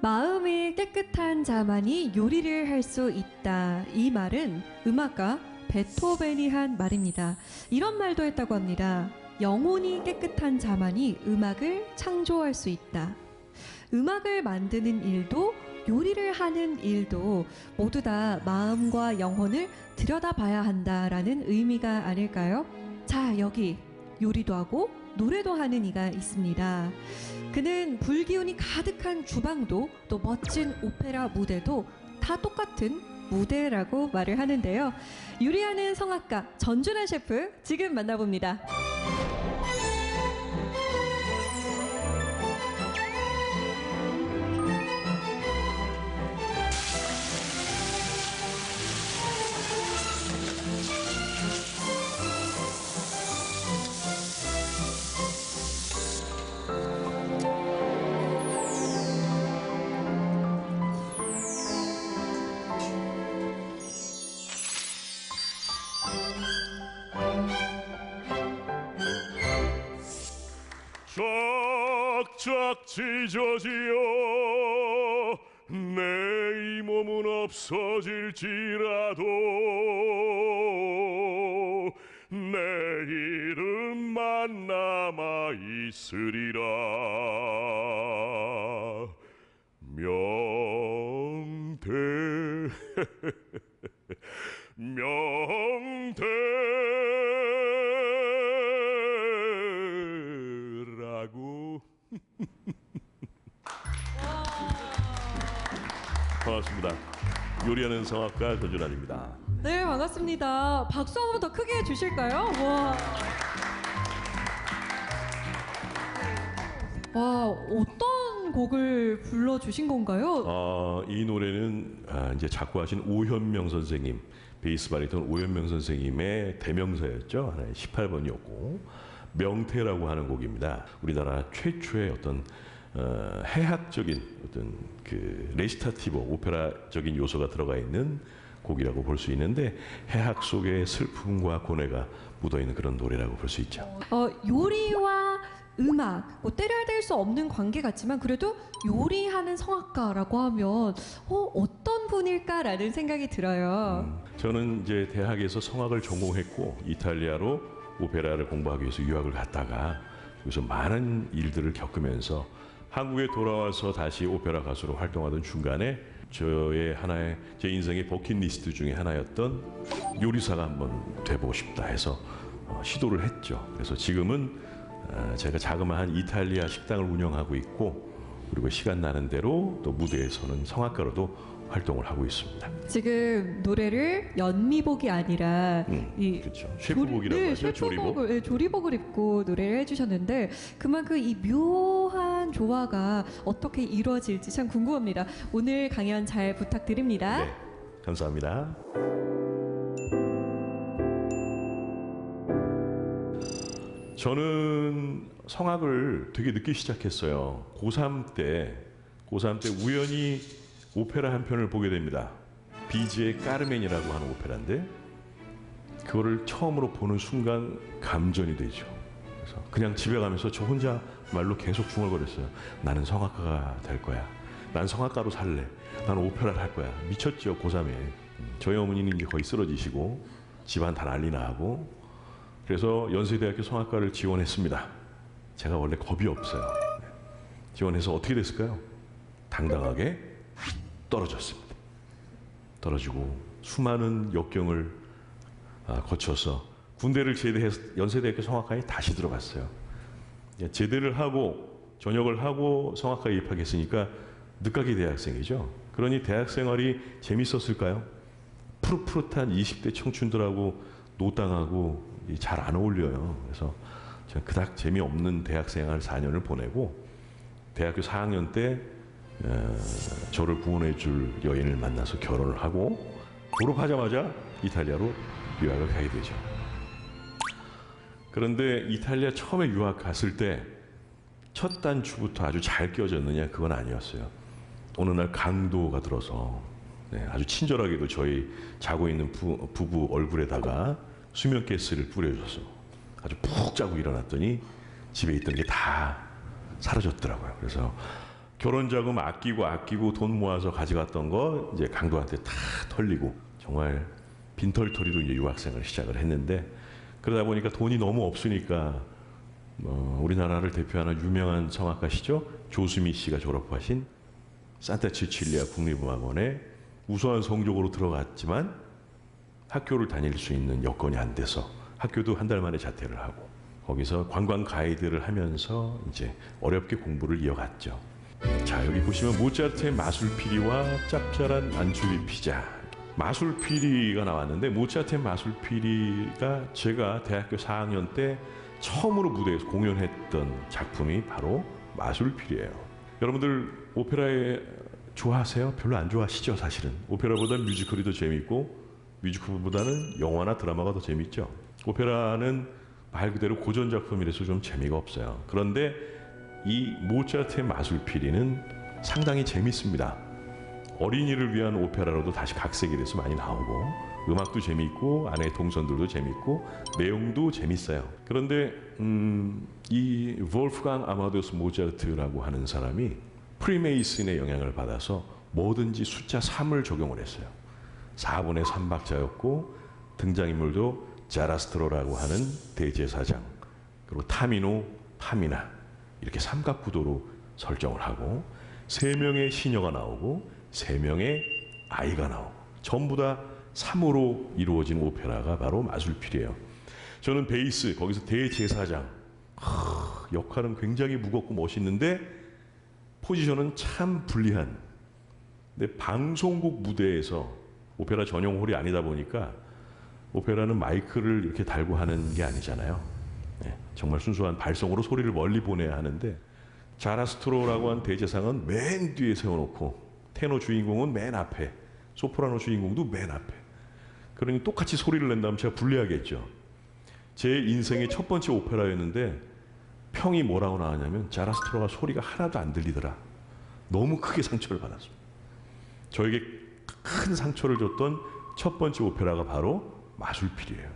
마음이 깨끗한 자만이 요리를 할 수 있다. 이 말은 음악가 베토벤이 한 말입니다. 이런 말도 했다고 합니다. 영혼이 깨끗한 자만이 음악을 창조할 수 있다. 음악을 만드는 일도 요리를 하는 일도 모두 다 마음과 영혼을 들여다봐야 한다라는 의미가 아닐까요? 자, 여기 요리도 하고 노래도 하는 이가 있습니다. 그는 불기운이 가득한 주방도 또 멋진 오페라 무대도 다 똑같은 무대라고 말을 하는데요. 요리하는 성악가 전준환 셰프 지금 만나봅니다. 쫙쫙 찢어지어 내 이 몸은 없어질지라도 내 이름만 남아 있으리라. 명태 명태라고. 반갑습니다. 요리하는 성악가 전준환입니다. 네, 반갑습니다. 박수 한 번 더 크게 해주실까요? 와, 어떤 곡을 불러주신 건가요? 이 노래는 이제 작곡하신 오현명 선생님, 베이스 바리톤 오현명 선생님의 대명사였죠. 하나의 18번이었고 명태라고 하는 곡입니다. 우리나라 최초의 어떤 해학적인 어떤 그 레시타티보 오페라적인 요소가 들어가 있는 곡이라고 볼 수 있는데 해학 속의 슬픔과 고뇌가 묻어 있는 그런 노래라고 볼 수 있죠. 요리와 음악, 뭐 때려야 될 수 없는 관계 같지만 그래도 요리하는 성악가라고 하면 어떤 분일까라는 생각이 들어요. 저는 이제 대학에서 성악을 전공했고 이탈리아로 오페라를 공부하기 위해서 유학을 갔다가 여기서 많은 일들을 겪으면서 한국에 돌아와서 다시 오페라 가수로 활동하던 중간에 저의 하나의 제 인생의 버킷리스트 중에 하나였던 요리사가 한번 돼보고 싶다 해서 시도를 했죠. 그래서 지금은 제가 자그마한 이탈리아 식당을 운영하고 있고 그리고 시간 나는 대로 또 무대에서는 성악가로도 활동을 하고 있습니다. 지금 노래를 연미복이 아니라 그렇죠. 셰프복이라고 하죠. 조리복. 네, 조리복을 입고 노래를 해주셨는데 그만큼 이 묘한 조화가 어떻게 이루어질지 참 궁금합니다. 오늘 강연 잘 부탁드립니다. 네, 감사합니다. 저는 성악을 되게 늦게 시작했어요. 고3 때 우연히 오페라 한 편을 보게 됩니다. 비지의 까르멘이라고 하는 오페라인데 그거를 처음으로 보는 순간 감전이 되죠. 그래서 그냥 집에 가면서 저 혼자 말로 계속 중얼거렸어요. 나는 성악가가 될 거야. 난 성악가로 살래. 난 오페라를 할 거야. 미쳤죠, 고3에. 저희 어머니는 이제 거의 쓰러지시고 집안 다 난리 나고 그래서 연세대학교 성악과를 지원했습니다. 제가 원래 겁이 없어요. 지원해서 어떻게 됐을까요? 당당하게 떨어졌습니다. 떨어지고 수많은 역경을 거쳐서 군대를 제대해서 연세대학교 성악과에 다시 들어갔어요. 제대를 하고 전역을 하고 성악과에 입학했으니까 늦가기 대학생이죠. 그러니 대학 생활이 재밌었을까요? 푸릇푸릇한 20대 청춘들하고 노땅하고 잘 안 어울려요. 그래서 제가 그닥 재미없는 대학생활 4년을 보내고 대학교 4학년 때 저를 구원해 줄 여인을 만나서 결혼을 하고 졸업하자마자 이탈리아로 유학을 가게 되죠. 그런데 이탈리아 처음에 유학 갔을 때 첫 단추부터 아주 잘 껴졌느냐 그건 아니었어요. 어느 날 강도가 들어서 아주 친절하게도 저희 자고 있는 부부 얼굴에다가 수면가스를 뿌려줘서 아주 푹 자고 일어났더니 집에 있던 게 다 사라졌더라고요. 그래서 결혼 자금 아끼고 돈 모아서 가져갔던 거 이제 강도한테 다 털리고 정말 빈털터리로 이제 유학생을 시작을 했는데 그러다 보니까 돈이 너무 없으니까 우리나라를 대표하는 유명한 성악가시죠. 조수미 씨가 졸업하신 산타치칠리아 국립음악원에 우수한 성적으로 들어갔지만 학교를 다닐 수 있는 여건이 안 돼서 학교도 한 달 만에 자퇴를 하고 거기서 관광 가이드를 하면서 이제 어렵게 공부를 이어갔죠. 자, 여기 보시면 모차르트의 마술피리와 짭짤한 안초비 피자. 마술피리가 나왔는데 모차르트의 마술피리가 제가 대학교 4학년 때 처음으로 무대에서 공연했던 작품이 바로 마술피리예요. 여러분들 오페라에 좋아하세요? 별로 안 좋아하시죠, 사실은. 오페라보다 뮤지컬이 더 재밌고 뮤지컬보다는 영화나 드라마가 더 재밌죠. 오페라는 말 그대로 고전 작품이라서 좀 재미가 없어요. 그런데 이 모차르트의 마술피리는 상당히 재밌습니다. 어린이를 위한 오페라로도 다시 각색이 돼서 많이 나오고 음악도 재밌고 안에 동선들도 재밌고 내용도 재밌어요. 그런데 이 볼프강 아마데우스 모차르트라고 하는 사람이 프리메이슨의 영향을 받아서 뭐든지 숫자 3을 적용을 했어요. 4분의 3박자였고 등장인물도 자라스트로라고 하는 대제사장 그리고 타미노, 파미나 이렇게 삼각구도로 설정을 하고 3명의 시녀가 나오고 3명의 아이가 나오고 전부 다 3으로 이루어진 오페라가 바로 마술피리예요. 저는 베이스 거기서 대제사장 역할은 굉장히 무겁고 멋있는데 포지션은 참 불리한. 근데 방송국 무대에서 오페라 전용 홀이 아니다 보니까 오페라는 마이크를 이렇게 달고 하는 게 아니잖아요. 네, 정말 순수한 발성으로 소리를 멀리 보내야 하는데 자라스트로라고 한 대제사장은 맨 뒤에 세워놓고 테너 주인공은 맨 앞에 소프라노 주인공도 맨 앞에. 그러니 똑같이 소리를 낸다면 제가 불리하겠죠. 제 인생의 첫 번째 오페라였는데 평이 뭐라고 나왔냐면 자라스트로가 소리가 하나도 안 들리더라. 너무 크게 상처를 받았습니다. 저에게 큰 상처를 줬던 첫 번째 오페라가 바로 마술피리예요.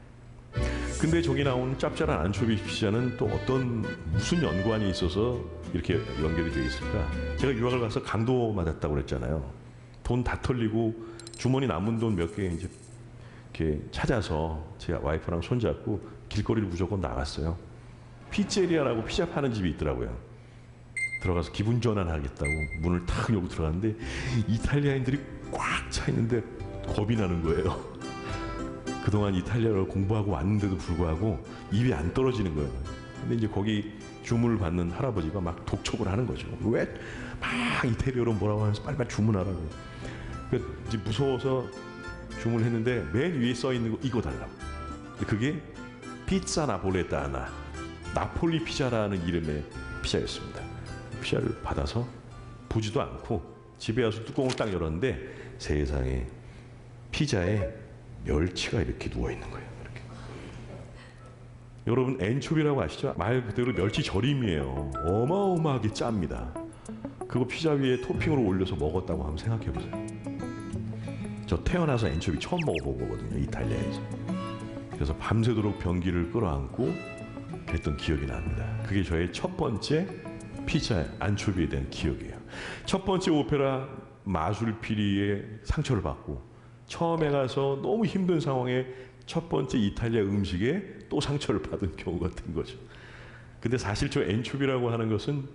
근데 저기 나오는 짭짤한 안초비 피자는 또 어떤 무슨 연관이 있어서 이렇게 연결이 되어 있을까? 제가 유학을 가서 강도 맞았다고 그랬잖아요. 돈 다 털리고 주머니 남은 돈 몇 개 이제 이렇게 찾아서 제 와이프랑 손잡고 길거리를 무조건 나갔어요. 피제리아라고 피자 파는 집이 있더라고요. 들어가서 기분 전환하겠다고 문을 탁 열고 들어갔는데 이탈리아인들이 꽉 차 있는데 겁이 나는 거예요. 그동안 이탈리아를 공부하고 왔는데도 불구하고 입이 안 떨어지는 거예요. 근데 이제 거기 주문을 받는 할아버지가 막 독촉을 하는 거죠. 왜 막 이태리어로 뭐라고 하면서 빨리빨리 주문하라고. 그러니까 이제 무서워서 주문을 했는데 맨 위에 써 있는 거 이거 달라고. 근데 그게 피자 나폴레타나 나폴리 피자라는 이름의 피자였습니다. 피자를 받아서 보지도 않고 집에 와서 뚜껑을 딱 열었는데 세상에 피자에 멸치가 이렇게 누워 있는 거예요. 이렇게. 여러분 엔초비라고 아시죠? 말 그대로 멸치 절임이에요. 어마어마하게 짭니다. 그거 피자 위에 토핑으로 올려서 먹었다고 한번 생각해 보세요. 저 태어나서 엔초비 처음 먹어본 거거든요. 이탈리아에서. 그래서 밤새도록 변기를 끌어안고 했던 기억이 납니다. 그게 저의 첫 번째 피자 안초비에 대한 기억이에요. 첫 번째 오페라 마술피리에 상처를 받고 처음에 가서 너무 힘든 상황에 첫 번째 이탈리아 음식에 또 상처를 받은 경우가 된 거죠. 근데 사실 저 엔초비라고 하는 것은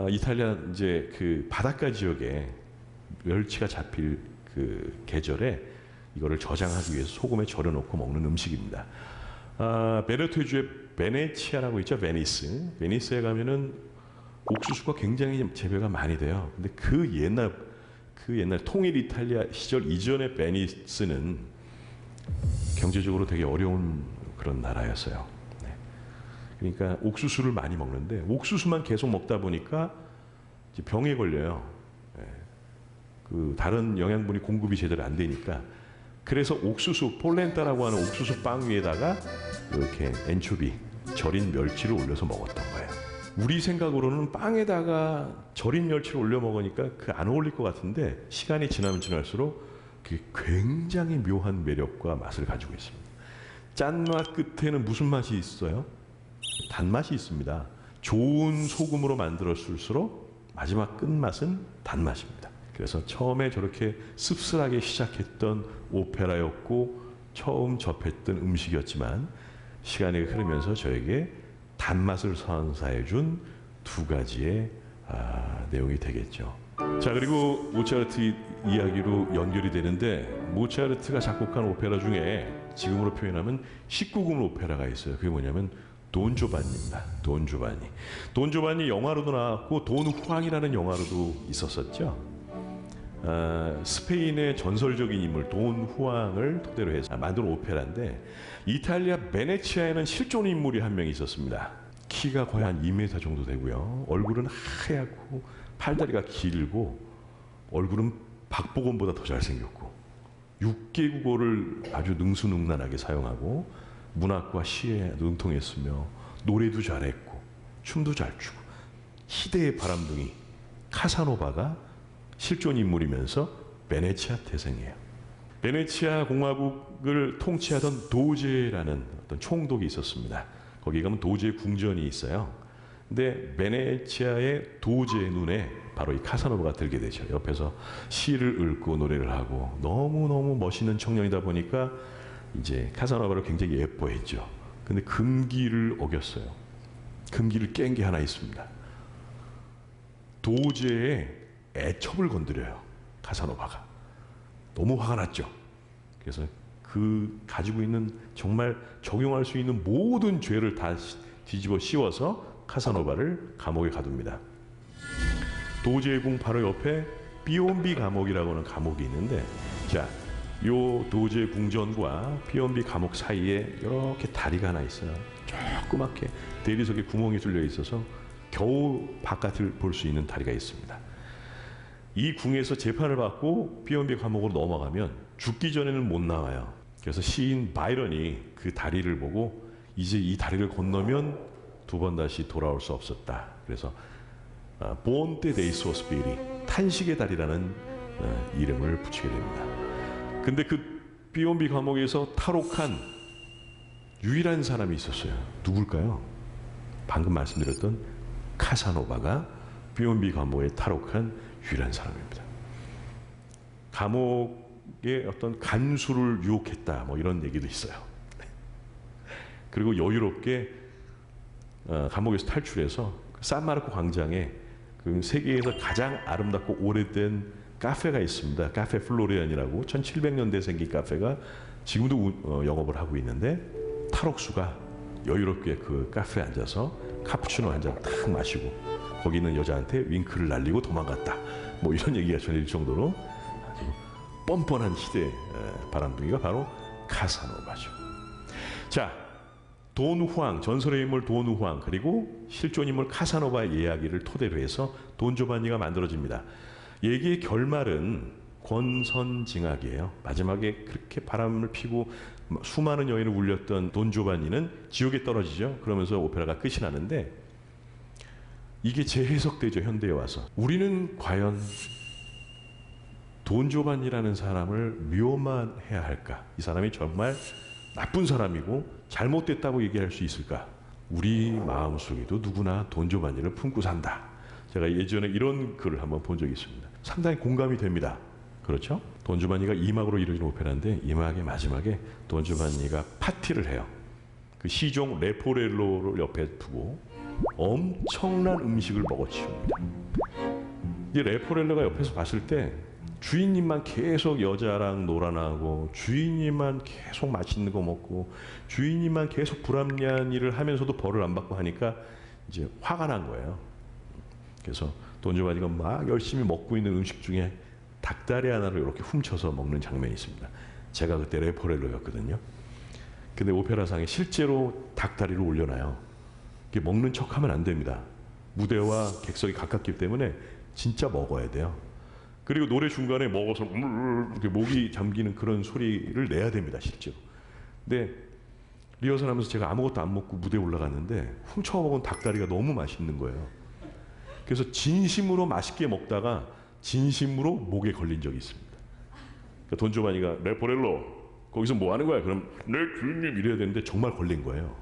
이탈리아 이제 그 바닷가 지역에 멸치가 잡힐 그 계절에 이거를 저장하기 위해서 소금에 절여놓고 먹는 음식입니다. 베네토주의 베네치아라고 있죠. 베니스. 베니스에 가면은 옥수수가 굉장히 재배가 많이 돼요. 근데 그 옛날 통일 이탈리아 시절 이전의 베니스는 경제적으로 되게 어려운 그런 나라였어요. 네. 그러니까 옥수수를 많이 먹는데 옥수수만 계속 먹다 보니까 이제 병에 걸려요. 네. 그 다른 영양분이 공급이 제대로 안 되니까 그래서 옥수수 폴렌타라고 하는 옥수수 빵 위에다가 이렇게 엔초비 절인 멸치를 올려서 먹었던 거예요. 우리 생각으로는 빵에다가 절인 멸치를 올려 먹으니까 그 안 어울릴 것 같은데 시간이 지나면 지날수록 그게 굉장히 묘한 매력과 맛을 가지고 있습니다. 짠맛 끝에는 무슨 맛이 있어요? 단맛이 있습니다. 좋은 소금으로 만들었을수록 마지막 끝맛은 단맛입니다. 그래서 처음에 저렇게 씁쓸하게 시작했던 오페라였고 처음 접했던 음식이었지만 시간이 흐르면서 저에게 단맛을 선사해 준 두 가지의 내용이 되겠죠. 자, 그리고 모차르트 이야기로 연결이 되는데 모차르트가 작곡한 오페라 중에 지금으로 표현하면 19금 오페라가 있어요. 그게 뭐냐면 돈 조반니입니다. 돈 조반니. 돈 조반니 영화로도 나왔고 돈 후앙이라는 영화로도 있었었죠. 스페인의 전설적인 인물 돈 후앙을 토대로 해서 만든 오페라인데 이탈리아 베네치아에는 실존 인물이 한 명 있었습니다. 키가 거의 한 2m 정도 되고요. 얼굴은 하얗고 팔다리가 길고 얼굴은 박보검보다 더 잘생겼고 6개 국어를 아주 능수능란하게 사용하고 문학과 시에 능통했으며 노래도 잘했고 춤도 잘 추고 희대의 바람둥이 카사노바가 실존 인물이면서 베네치아 태생이에요. 베네치아 공화국을 통치하던 도제라는 어떤 총독이 있었습니다. 거기 가면 도제 궁전이 있어요. 근데 베네치아의 도제의 눈에 바로 이 카사노바가 들게 되죠. 옆에서 시를 읽고 노래를 하고 너무너무 멋있는 청년이다 보니까 이제 카사노바를 굉장히 예뻐했죠. 근데 금기를 어겼어요. 금기를 깬 게 하나 있습니다. 도제의 애첩을 건드려요. 카사노바가. 너무 화가 났죠. 그래서 그 가지고 있는 정말 적용할 수 있는 모든 죄를 다 뒤집어 씌워서 카사노바를 감옥에 가둡니다. 도제의 궁 바로 옆에 비욘비 감옥이라고 하는 감옥이 있는데 자, 요 도제의 궁전과 비욘비 감옥 사이에 이렇게 다리가 하나 있어요. 조그맣게 대리석에 구멍이 뚫려 있어서 겨우 바깥을 볼 수 있는 다리가 있습니다. 이 궁에서 재판을 받고 비욘비 감옥으로 넘어가면 죽기 전에는 못 나와요. 그래서 시인 바이런이 그 다리를 보고 이제 이 다리를 건너면 두 번 다시 돌아올 수 없었다. 그래서 본테 데이 소스피리 탄식의 다리라는 이름을 붙이게 됩니다. 근데 그 비욘비 감옥에서 탈옥한 유일한 사람이 있었어요. 누굴까요? 방금 말씀드렸던 카사노바가 비욘비 감옥에 탈옥한 유일한 사람입니다. 감옥의 어떤 간수를 유혹했다 뭐 이런 얘기도 있어요. 그리고 여유롭게 감옥에서 탈출해서 산마르코 광장에 그 세계에서 가장 아름답고 오래된 카페가 있습니다. 카페 플로리안이라고 1700년대에 생긴 카페가 지금도 영업을 하고 있는데 탈옥수가 여유롭게 그 카페에 앉아서 카푸치노 한 잔 탁 마시고 거기 있는 여자한테 윙크를 날리고 도망갔다. 뭐 이런 얘기가 전해질 정도로 아주 뻔뻔한 시대 바람둥이가 바로 카사노바죠. 자, 돈 후앙, 전설의 인물 돈 후앙 그리고 실존 인물 카사노바의 이야기를 토대로 해서 돈 조반니가 만들어집니다. 얘기의 결말은 권선징악이에요. 마지막에 그렇게 바람을 피고 수많은 여인을 울렸던 돈 조반니는 지옥에 떨어지죠. 그러면서 오페라가 끝이 나는데 이게 재해석되죠. 현대에 와서. 우리는 과연 돈 조반니라는 사람을 미워만 해야 할까? 이 사람이 정말 나쁜 사람이고 잘못됐다고 얘기할 수 있을까? 우리 마음속에도 누구나 돈 조반니를 품고 산다. 제가 예전에 이런 글을 한번 본 적이 있습니다. 상당히 공감이 됩니다. 그렇죠? 돈 조반니가 2막으로 이루어진 오페라인데 2막의 마지막에 돈 조반니가 파티를 해요. 그 시종 레포렐로를 옆에 두고 엄청난 음식을 먹어치웁니다. 이 레포렐로가 옆에서 봤을 때 주인님만 계속 여자랑 놀아나고 주인님만 계속 맛있는 거 먹고 주인님만 계속 불합리한 일을 하면서도 벌을 안 받고 하니까 이제 화가 난 거예요. 그래서 돈 조반니가 막 열심히 먹고 있는 음식 중에 닭다리 하나를 이렇게 훔쳐서 먹는 장면이 있습니다. 제가 그때 레포렐로였거든요. 근데 오페라상에 실제로 닭다리를 올려놔요. 이게 먹는 척하면 안 됩니다. 무대와 객석이 가깝기 때문에 진짜 먹어야 돼요. 그리고 노래 중간에 먹어서 이렇게 목이 잠기는 그런 소리를 내야 됩니다. 실제로. 근데 리허설하면서 제가 아무것도 안 먹고 무대에 올라갔는데 훔쳐먹은 닭다리가 너무 맛있는 거예요. 그래서 진심으로 맛있게 먹다가 진심으로 목에 걸린 적이 있습니다. 그러니까 돈 조반니가 레포렐로 거기서 뭐 하는 거야? 그럼 네 주인님 이래야 되는데 정말 걸린 거예요.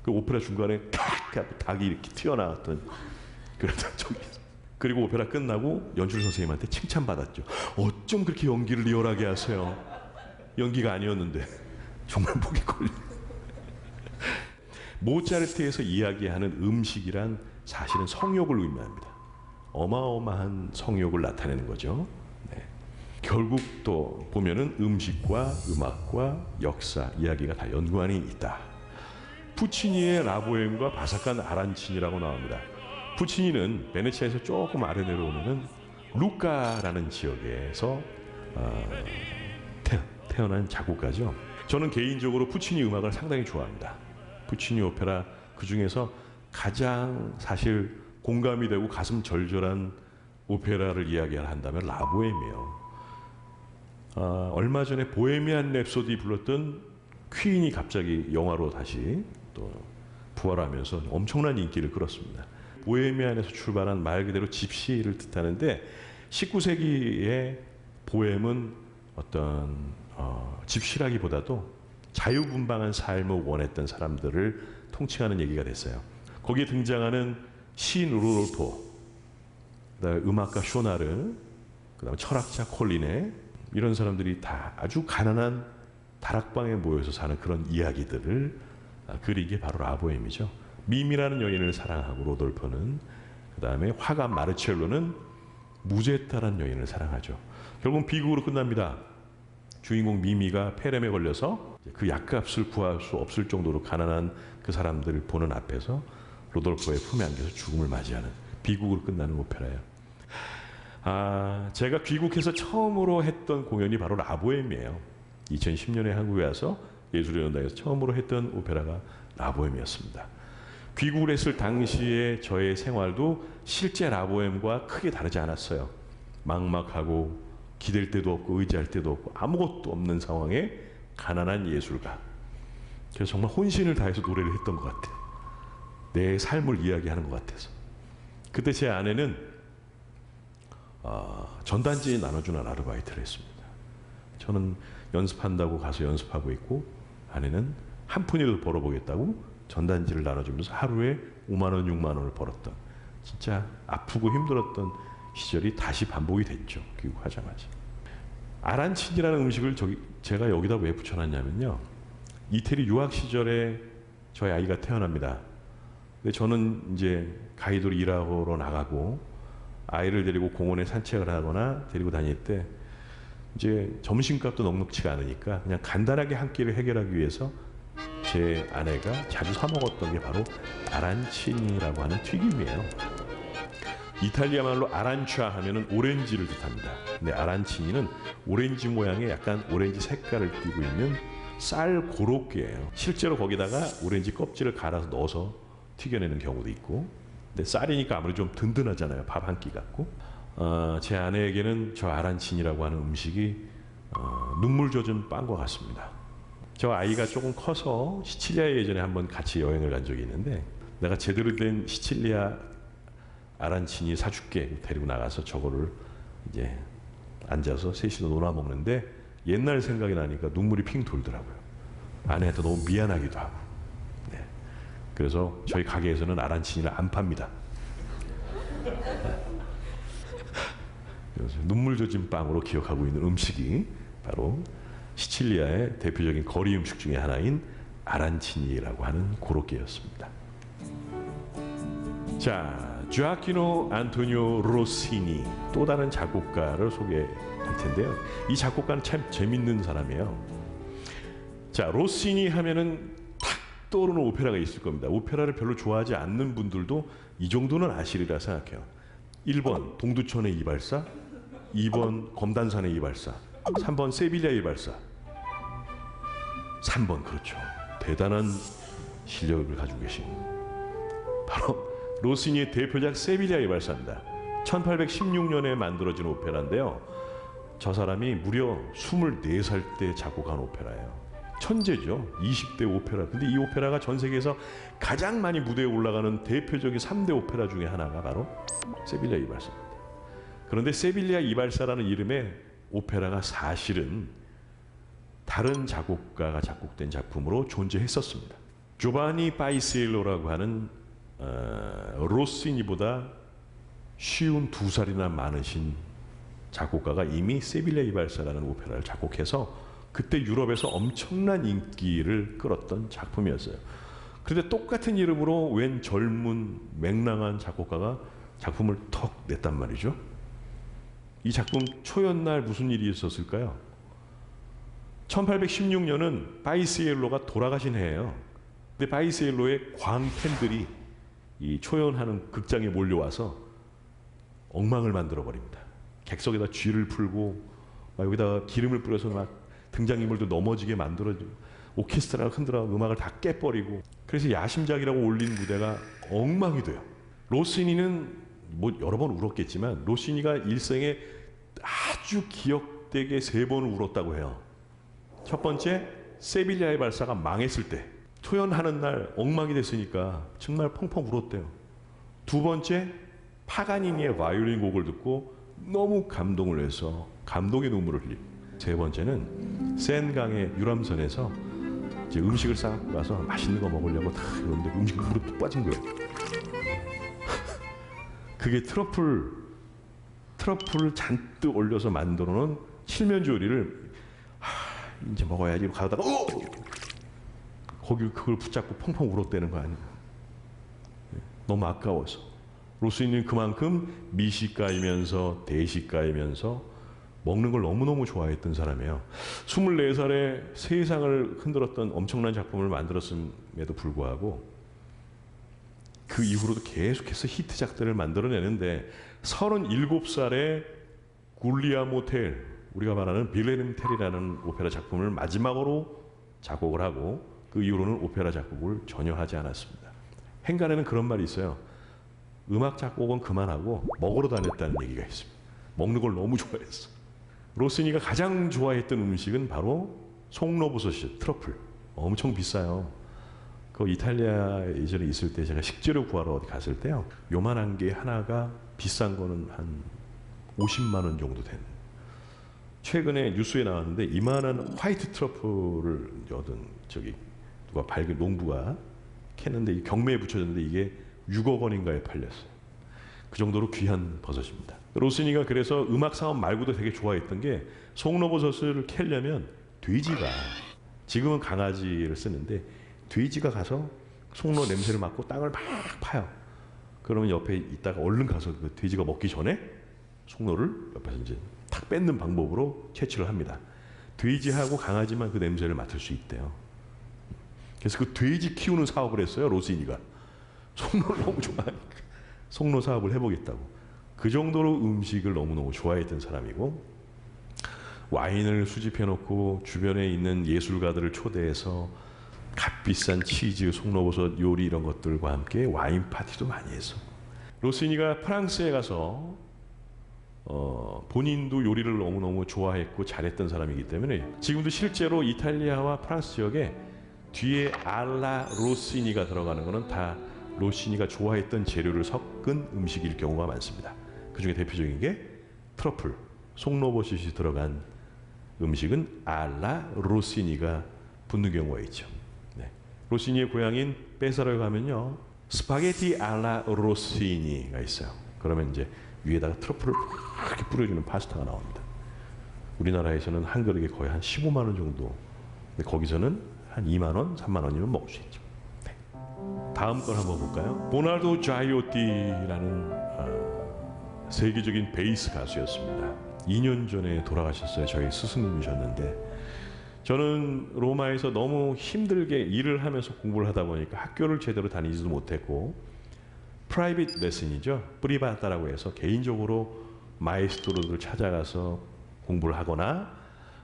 그 오페라 중간에 탁 닭이 이렇게 튀어나왔던 그런 적이 있어요. 그리고 오페라 끝나고 연출 선생님한테 칭찬받았죠. 어쩜 그렇게 연기를 리얼하게 하세요. 연기가 아니었는데 정말 목이 걸려. 모차르트에서 이야기하는 음식이란 사실은 성욕을 의미합니다. 어마어마한 성욕을 나타내는 거죠. 네. 결국 또 보면은 음식과 음악과 역사, 이야기가 다 연관이 있다. 푸치니의 라보엠과 바삭한 아란치니라고 나옵니다. 푸치니는 베네치아에서 조금 아래 내려오면은 루카라는 지역에서 태어난 작곡가죠. 저는 개인적으로 푸치니 음악을 상당히 좋아합니다. 푸치니 오페라 그 중에서 가장 사실 공감이 되고 가슴 절절한 오페라를 이야기한다면 라보엠이에요. 얼마 전에 보헤미안 랩소디 불렀던 퀸이 갑자기 영화로 다시 또 부활하면서 엄청난 인기를 끌었습니다. 보헤미안에서 출발한 말 그대로 집시를 뜻하는데 19세기의 보헤미은 어떤 집시라기보다도 자유분방한 삶을 원했던 사람들을 통칭하는 얘기가 됐어요. 거기에 등장하는 시인 루돌포, 그다음에 음악가 쇼나르, 그다음에 철학자 콜리네, 이런 사람들이 다 아주 가난한 다락방에 모여서 사는 그런 이야기들을 그린 게 바로 라보엠이죠. 미미라는 여인을 사랑하고 로돌포는, 그다음에 화가 마르첼로는 무제타라는 여인을 사랑하죠. 결국은 비극으로 끝납니다. 주인공 미미가 폐렴에 걸려서 그 약값을 구할 수 없을 정도로 가난한 그 사람들을 보는 앞에서 로돌포의 품에 안겨서 죽음을 맞이하는 비극으로 끝나는 오페라예요. 제가 귀국해서 처음으로 했던 공연이 바로 라보엠이에요. 2010년에 한국에 와서 예술연당에서 처음으로 했던 오페라가 라보엠이었습니다. 귀국을 했을 당시에 저의 생활도 실제 라보엠과 크게 다르지 않았어요. 막막하고 기댈 데도 없고 의지할 데도 없고 아무것도 없는 상황에 가난한 예술가. 그래서 정말 혼신을 다해서 노래를 했던 것 같아요. 내 삶을 이야기하는 것 같아서. 그때 제 아내는 전단지 나눠주는 아르바이트를 했습니다. 저는 연습한다고 가서 연습하고 있고, 아내는 한 푼이라도 벌어보겠다고 전단지를 나눠주면서 하루에 5만 원, 6만 원을 벌었던, 진짜 아프고 힘들었던 시절이 다시 반복이 됐죠. 귀국하자마자. 아란치니라는 음식을 제가 여기다 왜 붙여놨냐면요, 이태리 유학 시절에 저희 아이가 태어납니다. 근데 저는 이제 가이드로 일하러 나가고 아이를 데리고 공원에 산책을 하거나 데리고 다닐 때 이제 점심값도 넉넉치가 않으니까 그냥 간단하게 한 끼를 해결하기 위해서 제 아내가 자주 사 먹었던 게 바로 아란치니라고 하는 튀김이에요. 이탈리아 말로 아란추아 하면은 오렌지를 뜻합니다. 근데 아란치니는 오렌지 모양의 약간 오렌지 색깔을 띠고 있는 쌀 고로케예요. 실제로 거기다가 오렌지 껍질을 갈아서 넣어서 튀겨내는 경우도 있고, 근데 쌀이니까 아무래도 좀 든든하잖아요. 밥 한 끼 같고. 제 아내에게는 저 아란치니라고 하는 음식이 눈물 젖은 빵과 같습니다. 저 아이가 조금 커서 시칠리아에 예전에 한번 같이 여행을 간 적이 있는데, 내가 제대로 된 시칠리아 아란치니 사줄게 데리고 나가서 저거를 이제 앉아서 셋이서 놀아 먹는데 옛날 생각이 나니까 눈물이 핑 돌더라고요. 아내한테 너무 미안하기도 하고. 네. 그래서 저희 가게에서는 아란치니를 안 팝니다. 그래서 눈물 젖은 빵으로 기억하고 있는 음식이 바로 시칠리아의 대표적인 거리 음식 중에 하나인 아란치니라고 하는 고로케였습니다. 자, 주아키노 안토니오 로시니, 또 다른 작곡가를 소개할 텐데요. 이 작곡가는 참 재밌는 사람이에요. 자, 로시니 하면은 탁 떠오르는 오페라가 있을 겁니다. 오페라를 별로 좋아하지 않는 분들도 이 정도는 아시리라 생각해요. 1번 동두천의 이발사, 2번 검단산의 이발사, 3번 세빌리아 이발사. 3번, 그렇죠. 대단한 실력을 가지고 계신 바로 로시니의 대표작 세빌리아 이발사입니다. 1816년에 만들어진 오페라인데요. 저 사람이 무려 24살 때 작곡한 오페라예요. 천재죠. 20대 오페라. 근데 이 오페라가 전 세계에서 가장 많이 무대에 올라가는 대표적인 3대 오페라 중에 하나가 바로 세빌리아 이발사입니다. 그런데 세빌리아 이발사라는 이름의 오페라가 사실은 다른 작곡가가 작곡된 작품으로 존재했었습니다. 조바니 파이시엘로라고 하는 로시니보다 쉬운 2살이나 많으신 작곡가가 이미 세빌야 이발사라는 오페라를 작곡해서 그때 유럽에서 엄청난 인기를 끌었던 작품이었어요. 그런데 똑같은 이름으로 웬 젊은 맹랑한 작곡가가 작품을 턱 냈단 말이죠. 이 작품 초연날 무슨 일이 있었을까요? 1816년은 바이시엘로가 돌아가신 해예요. 근데 바이시엘로의 광팬들이 이 초연하는 극장에 몰려와서 엉망을 만들어 버립니다. 객석에다 쥐를 풀고 막 여기다가 기름을 뿌려서 막 등장인물도 넘어지게 만들어주고 오케스트라를 흔들어 음악을 다 깨버리고, 그래서 야심작이라고 올린 무대가 엉망이 돼요. 로시니는 뭐 여러 번 울었겠지만 로시니가 일생에 아주 기억되게 3번 울었다고 해요. 첫 번째, 세빌야의 발사가 망했을 때 초연하는 날 엉망이 됐으니까 정말 펑펑 울었대요. 두 번째, 파가니니의 바이올린 곡을 듣고 너무 감동을 해서 감동의 눈물을 흘리고, 세 번째는 센강의 유람선에서 이제 음식을 싸갖고 가서 맛있는 거 먹으려고 다 이러는데 음식이 무릎 뚝 빠진 거예요. 그게 트러플을 잔뜩 올려서 만들어 놓은 칠면조 요리를 이제 먹어야지 가다가 거기 그걸 붙잡고 펑펑 울었다는 거 아니에요. 너무 아까워서. 로스니는 그만큼 미식가이면서 대식가이면서 먹는 걸 너무너무 좋아했던 사람이에요. 24살에 세상을 흔들었던 엄청난 작품을 만들었음에도 불구하고 그 이후로도 계속해서 히트작들을 만들어내는데 37살에 굴리아모 텔, 우리가 말하는 빌헤름 텔이라는 오페라 작품을 마지막으로 작곡을 하고 그 이후로는 오페라 작곡을 전혀 하지 않았습니다. 행간에는 그런 말이 있어요. 음악 작곡은 그만하고 먹으러 다녔다는 얘기가 있습니다. 먹는 걸 너무 좋아했어. 로시니가 가장 좋아했던 음식은 바로 송로버섯이죠. 트러플. 엄청 비싸요. 그 이탈리아 예전에 있을 때 제가 식재료 구하러 어디 갔을 때요. 요만한 게 하나가 비싼 거는 한 50만 원 정도 되는. 최근에 뉴스에 나왔는데 이만한 화이트 트러플을 얻은 저기 누가 발견 농부가 캐는데 경매에 붙여졌는데 이게 6억 원인가에 팔렸어요. 그 정도로 귀한 버섯입니다. 로시니가 그래서 음악 사업 말고도 되게 좋아했던 게 송로버섯을 캐려면 돼지가, 지금은 강아지를 쓰는데 돼지가 가서 송로 냄새를 맡고 땅을 막 파요. 그러면 옆에 있다가 얼른 가서 그 돼지가 먹기 전에 송로를 옆에서 이제 탁 뺏는 방법으로 채취를 합니다. 돼지하고 강아지만 그 냄새를 맡을 수 있대요. 그래서 그 돼지 키우는 사업을 했어요. 로시니가. 송로를 너무 좋아하니까 송로 사업을 해보겠다고. 그 정도로 음식을 너무너무 좋아했던 사람이고, 와인을 수집해놓고 주변에 있는 예술가들을 초대해서 값비싼 치즈, 송로버섯 요리 이런 것들과 함께 와인 파티도 많이 했어. 로시니가 프랑스에 가서 본인도 요리를 너무너무 좋아했고 잘했던 사람이기 때문에 지금도 실제로 이탈리아와 프랑스 지역에 뒤에 알라 로시니가 들어가는 것은 다 로시니가 좋아했던 재료를 섞은 음식일 경우가 많습니다. 그 중에 대표적인 게 트러플, 송로버섯이 들어간 음식은 알라 로시니가 붙는 경우가 있죠. 네. 로시니의 고향인 페사로에 가면요, 스파게티 알라 로시니가 있어요. 그러면 이제 위에다가 트러플을 이렇게 뿌려주는 파스타가 나옵니다. 우리나라에서는 한 그릇에 거의 한 15만 원 정도. 근데 거기서는 한 2만 원, 3만 원이면 먹을 수 있죠. 네. 다음 걸 한번 볼까요? 보나르도 자이오티라는 세계적인 베이스 가수였습니다. 2년 전에 돌아가셨어요. 저희 스승님이셨는데, 저는 로마에서 너무 힘들게 일을 하면서 공부를 하다 보니까 학교를 제대로 다니지도 못했고, 프라이빗 레슨이죠. 프리바타라고 해서 개인적으로 마에스트로들을 찾아가서 공부를 하거나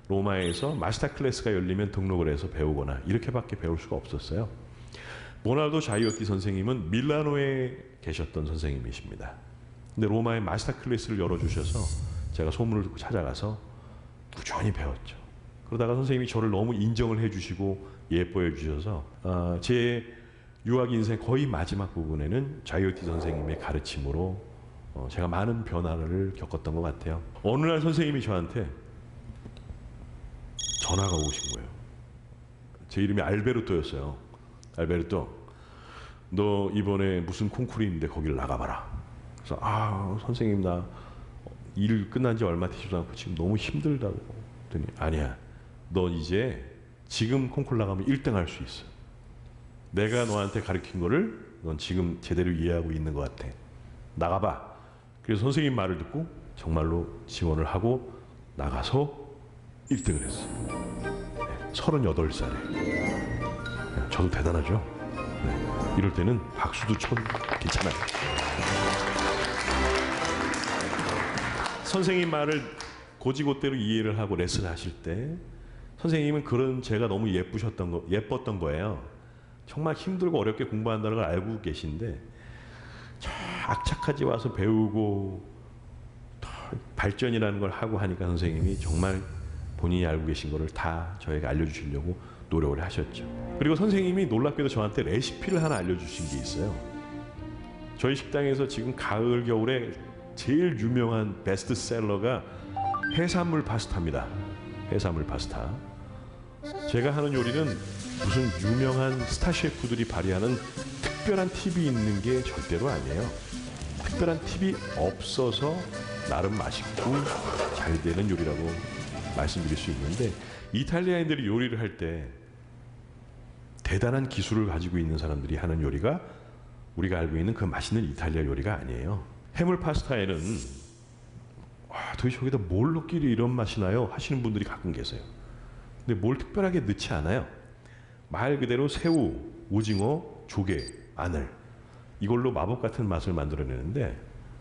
로마에서 마스터 클래스가 열리면 등록을 해서 배우거나 이렇게밖에 배울 수가 없었어요. 보나르도 자이오티 선생님은 밀라노에 계셨던 선생님이십니다. 근데 로마에 마스터 클래스를 열어주셔서 제가 소문을 듣고 찾아가서 꾸준히 배웠죠. 그러다가 선생님이 저를 너무 인정을 해주시고 예뻐해 주셔서 제 유학 인생 거의 마지막 부분에는 자이오티 선생님의 가르침으로 제가 많은 변화를 겪었던 것 같아요. 어느 날 선생님이 저한테 전화가 오신 거예요. 제 이름이 알베르토였어요. 알베르토, 너 이번에 무슨 콩쿠르 있는데 거기를 나가봐라. 그래서 선생님 나 일 끝난 지 얼마 되지도 않고 지금 너무 힘들다고 그랬더니 아니야. 너 이제 지금 콩쿨 나가면 1등 할 수 있어. 내가 너한테 가르친 거를 넌 지금 제대로 이해하고 있는 것 같아. 나가봐. 그래서 선생님 말을 듣고 정말로 지원을 하고 나가서 1등을 했어요. 38살에. 저도 대단하죠. 네. 이럴 때는 박수도 쳐 괜찮아요. 선생님 말을 고지고대로 이해를 하고 레슨을 하실 때 선생님은 그런 제가 너무 예뻤던 거예요. 정말 힘들고 어렵게 공부한다는 걸 알고 계신데 악착같이 와서 배우고 발전이라는 걸 하고 하니까 선생님이 정말 본인이 알고 계신 거를 다 저에게 알려주시려고 노력을 하셨죠. 그리고 선생님이 놀랍게도 저한테 레시피를 하나 알려주신 게 있어요. 저희 식당에서 지금 가을 겨울에 제일 유명한 베스트셀러가 해산물 파스타입니다. 해산물 파스타. 제가 하는 요리는 무슨 유명한 스타 셰프들이 발휘하는 특별한 팁이 있는 게 절대로 아니에요. 특별한 팁이 없어서 나름 맛있고 잘 되는 요리라고 말씀드릴 수 있는데 이탈리아인들이 요리를 할 때 대단한 기술을 가지고 있는 사람들이 하는 요리가 우리가 알고 있는 그 맛있는 이탈리아 요리가 아니에요. 해물 파스타에는 도대체 여기다 뭘 넣기를 이런 맛이 나요? 하시는 분들이 가끔 계세요. 근데 뭘 특별하게 넣지 않아요. 말 그대로 새우, 오징어, 조개, 마늘 이걸로 마법 같은 맛을 만들어내는데